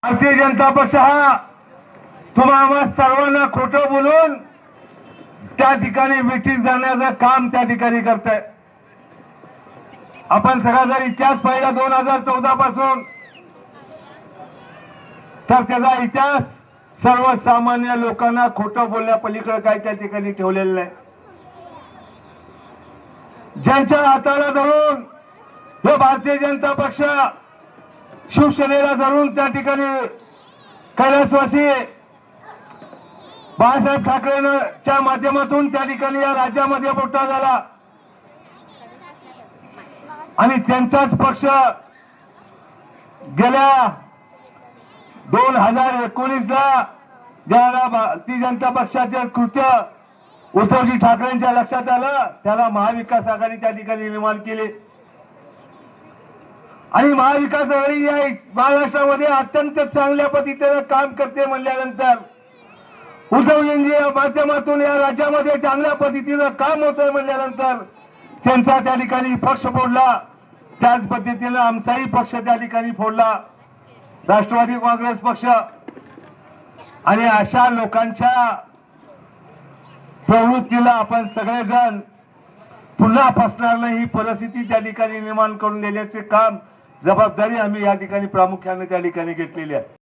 भारतीय जनता पक्ष हा तुम्हा सर्वांना खोटं बोलून त्या ठिकाणी मिटिंग जाण्याचं काम त्या ठिकाणी करत आहे। आपण सगळा जर इतिहास पाहिला 2014 पासून, तर त्याचा इतिहास सर्वसामान्य लोकांना खोटं बोलण्या पलीकडे काय त्या ठिकाणी ठेवलेलं नाही। ज्यांच्या हाताला धरून हे भारतीय जनता पक्ष शिवसेनेला धरून त्या ठिकाणी कैलासवासी बाळासाहेब ठाकरेंच्या माध्यमातून त्या ठिकाणी या राज्यामध्ये मोठा झाला आणि त्यांचाच पक्ष गेल्या 2019 ला ज्याला भारतीय जनता पक्षाचे कृत्य उद्धवजी ठाकरेंच्या लक्षात आलं, त्याला महाविकास आघाडी त्या ठिकाणी निर्माण केली आणि महाविकास आघाडी या महाराष्ट्रामध्ये अत्यंत चांगल्या पद्धतीने काम करते म्हणल्यानंतर, उद्धवजींच्या माध्यमातून या राज्यामध्ये चांगल्या पद्धतीने काम होतंय म्हणल्यानंतर त्यांचा त्या ठिकाणी पक्ष फोडला। त्याच पद्धतीने आमचाही पक्ष त्या ठिकाणी फोडला, राष्ट्रवादी काँग्रेस पक्ष। आणि अशा लोकांच्या प्रवृत्तीला आपण सगळेजण पुन्हा फसणार नाही ही परिस्थिती त्या ठिकाणी निर्माण करून देण्याचे काम, जबाबदारी आम्ही या ठिकाणी प्रामुख्याने त्या ठिकाणी घेतलेली आहे।